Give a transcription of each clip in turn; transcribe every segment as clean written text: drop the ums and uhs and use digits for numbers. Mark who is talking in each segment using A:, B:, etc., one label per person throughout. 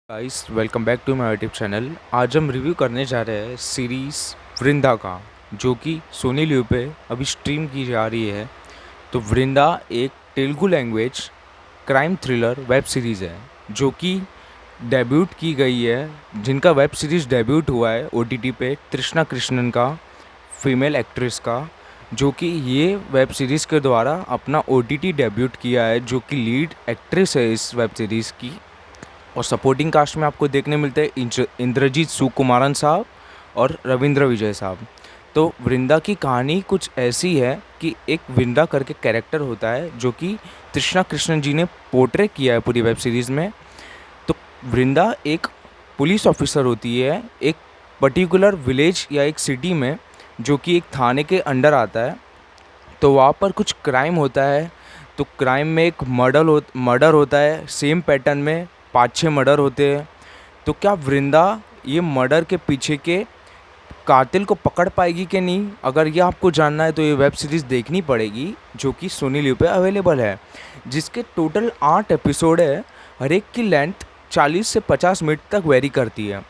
A: Guys welcome back to my YouTube channel. आज हम review करने जा रहे हैं सीरीज़ वृंदा का, जो कि सोनी लिव पे अभी स्ट्रीम की जा रही है। तो वृंदा एक Telugu language crime thriller web series है, जो कि डेब्यूट की गई है, जिनका वेब सीरीज़ डेब्यूट हुआ है ओटीटी पे तृष्णा कृष्णन का, फीमेल एक्ट्रेस का, जो कि ये वेब सीरीज़ के द्वारा अपना ओटीटी डेब्यूट किया है, जो कि लीड एक्ट्रेस है इस वेब सीरीज़ की। और सपोर्टिंग कास्ट में आपको देखने मिलते हैं इंद्रजीत सुकुमारन साहब और रविंद्र विजय साहब। तो वृंदा की कहानी कुछ ऐसी है कि एक वृंदा करके कैरेक्टर होता है, जो कि तृष्णा कृष्णन जी ने पोर्ट्रे किया है पूरी वेब सीरीज़ में। तो वृंदा एक पुलिस ऑफिसर होती है एक पर्टिकुलर विलेज या एक सिटी में, जो कि एक थाने के अंडर आता है। तो वहाँ पर कुछ क्राइम होता है। तो क्राइम में एक मर्डर होता है, सेम पैटर्न में 5-6 मर्डर होते हैं। तो क्या वृंदा ये मर्डर के पीछे के कातिल को पकड़ पाएगी कि नहीं, अगर ये आपको जानना है तो ये वेब सीरीज़ देखनी पड़ेगी, जो कि सोनी लिव पे अवेलेबल है, जिसके टोटल 8 एपिसोड है। हर एक की लेंथ 40 से 50 मिनट तक वेरी करती है।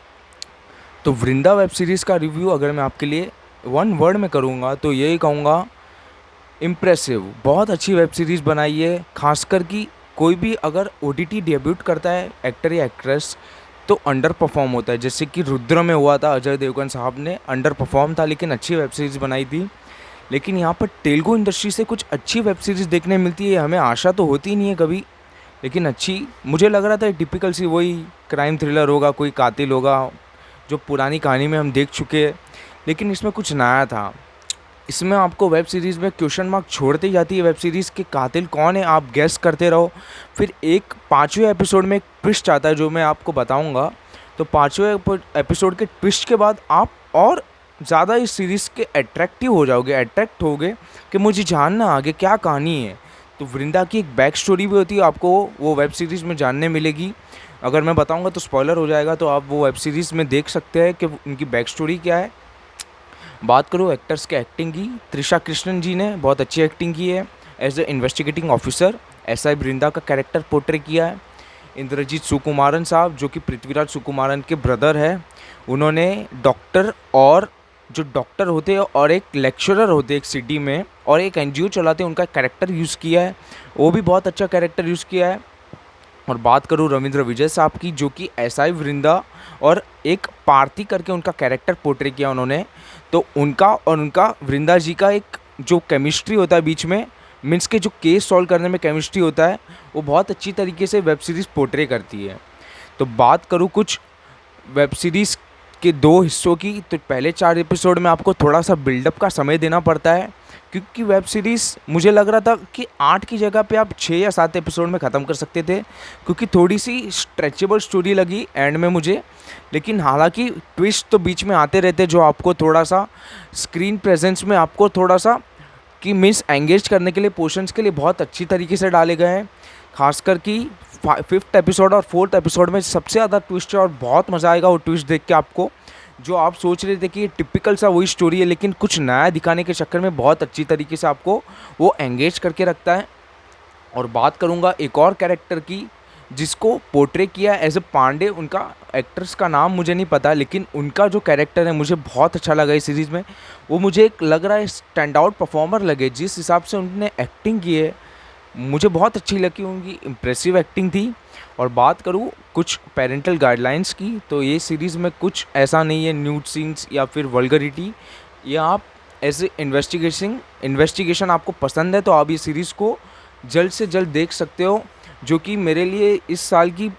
A: तो वृंदा वेब सीरीज़ का रिव्यू अगर मैं आपके लिए वन वर्ड में करूँगा तो यही कहूँगा, इम्प्रेसिव। बहुत अच्छी वेब सीरीज़ बनाई है। खासकर कि कोई भी अगर ओटीटी डेब्यूट करता है एक्टर या एक्ट्रेस, तो अंडर परफॉर्म होता है। जैसे कि रुद्र में हुआ था, अजय देवगन साहब ने अंडर परफॉर्म था, लेकिन अच्छी वेब सीरीज़ बनाई थी। लेकिन यहाँ पर तेलुगु इंडस्ट्री से कुछ अच्छी वेब सीरीज़ देखने मिलती है। हमें आशा तो होती नहीं है कभी, लेकिन अच्छी। मुझे लग रहा था टिपिकल सी वही क्राइम थ्रिलर होगा, कोई कातिल होगा, जो पुरानी कहानी में हम देख चुके हैं। लेकिन इसमें कुछ नया था। इसमें आपको वेब सीरीज़ में क्वेश्चन मार्क छोड़ती जाती है वेब सीरीज़ के कातिल कौन है, आप गेस करते रहो। फिर एक 5वें एपिसोड में एक ट्विस्ट आता है, जो मैं आपको बताऊंगा। तो 5वें एपिसोड के ट्विस्ट के बाद आप और ज़्यादा इस सीरीज़ के अट्रैक्ट होगे कि मुझे जानना आगे क्या कहानी है। तो वृंदा की एक बैक स्टोरी भी होती है, आपको वो वेब सीरीज़ में जानने मिलेगी। अगर मैं बताऊंगा तो स्पॉइलर हो जाएगा, तो आप वो वेब सीरीज़ में देख सकते हैं कि उनकी बैक स्टोरी क्या है। बात करूँ एक्टर्स के एक्टिंग की, त्रिशा कृष्णन जी ने बहुत अच्छी एक्टिंग की है as a investigating officer. SI Vrinda का कैरेक्टर पोर्ट्रे किया है। इंद्रजीत सुकुमारन साहब, जो कि पृथ्वीराज सुकुमारन के ब्रदर है, उन्होंने डॉक्टर और जो डॉक्टर होते हैं और एक लेक्चरर होते हैं एक सिटी में, और एक एनजीओ चलाते हैं, उनका कैरेक्टर यूज़ किया है। वो भी बहुत अच्छा कैरेक्टर यूज़ किया है। और बात करूँ रविंद्र विजय साहब की, जो कि एसआई वृंदा और एक पार्थी करके उनका कैरेक्टर पोर्ट्रे किया उन्होंने। तो उनका और उनका वृंदा जी का एक जो केमिस्ट्री होता है बीच में, मीन्स के जो केस सॉल्व करने में केमिस्ट्री होता है, वो बहुत अच्छी तरीके से वेब सीरीज़ पोर्ट्रे करती है। तो बात करूँ कुछ वेब सीरीज़ के 2 हिस्सों की, तो पहले 4 एपिसोड में आपको थोड़ा सा बिल्डअप का समय देना पड़ता है, क्योंकि वेब सीरीज़ मुझे लग रहा था कि 8 की जगह पे आप 6 या 7 एपिसोड में ख़त्म कर सकते थे, क्योंकि थोड़ी सी स्ट्रेचेबल स्टोरी लगी एंड में मुझे। लेकिन हालांकि ट्विस्ट तो बीच में आते रहते, जो आपको थोड़ा सा स्क्रीन प्रेजेंस में आपको थोड़ा सा कि मिस एंगेज करने के लिए, पोर्शंस के लिए बहुत अच्छी तरीके से डाले गए हैं। खासकर कि 5th एपिसोड और 4th एपिसोड में सबसे ज़्यादा ट्विस्ट है, और बहुत मज़ा आएगा वो ट्विस्ट देख के आपको। जो आप सोच रहे थे कि ये टिपिकल सा वही स्टोरी है, लेकिन कुछ नया दिखाने के चक्कर में बहुत अच्छी तरीके से आपको वो एंगेज करके रखता है। और बात करूँगा एक और कैरेक्टर की, जिसको पोर्ट्रे किया एज ए पांडे। उनका एक्ट्रेस का नाम मुझे नहीं पता, लेकिन उनका जो कैरेक्टर है मुझे बहुत अच्छा लगा इस सीरीज़ में। वो मुझे एक लग रहा है स्टैंड आउट परफॉर्मर लगे, जिस हिसाब से उन्होंने एक्टिंग की है मुझे बहुत अच्छी लगी, उनकी इम्प्रेसिव एक्टिंग थी। और बात करूँ कुछ पेरेंटल गाइडलाइंस की, तो ये सीरीज़ में कुछ ऐसा नहीं है न्यूड सीन्स या फिर वल्गरिटी। या आप ऐसे इन्वेस्टिगेशन आपको पसंद है तो आप ये सीरीज़ को जल्द से जल्द देख सकते हो, जो कि मेरे लिए इस साल की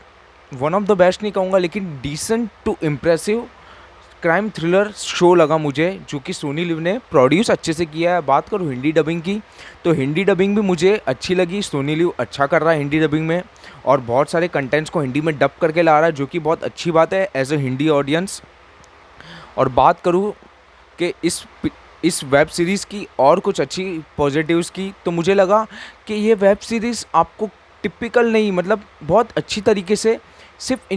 A: वन ऑफ द बेस्ट नहीं कहूँगा, लेकिन decent to impressive crime thriller show लगा मुझे, जो कि सोनी लिव ने प्रोड्यूस अच्छे से किया है। बात करूँ हिंदी डबिंग की, तो हिंदी डबिंग भी मुझे अच्छी लगी। सोनी लिव अच्छा कर रहा है हिंदी डबिंग में, और बहुत सारे कंटेंट्स को हिंदी में डब करके ला रहा है, जो कि बहुत अच्छी बात है एज ए हिंदी ऑडियंस। और बात करूँ कि इस वेब सीरीज़ की और कुछ अच्छी पॉजिटिव्स की, तो मुझे लगा कि ये वेब सीरीज़ आपको टिपिकल नहीं, मतलब बहुत अच्छी तरीके से सिर्फ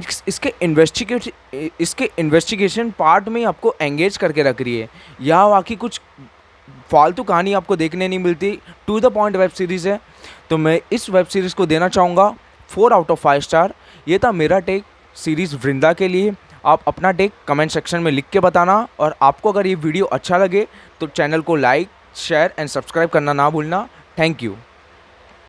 A: इसके इन्वेस्टिगेशन पार्ट में ही आपको एंगेज करके रख रही है। यहाँ बाकी कुछ फालतू कहानी आपको देखने नहीं मिलती, to the point web series है। तो मैं इस वेब सीरीज़ को देना चाहूँगा 4 आउट ऑफ 5 स्टार। ये था मेरा टेक। सीरीज़ वृंदा के लिए आप अपना टेक कमेंट सेक्शन में लिख के बताना। और आपको अगर ये वीडियो अच्छा लगे तो चैनल को लाइक, शेयर एंड सब्सक्राइब करना ना भूलना। Thank you.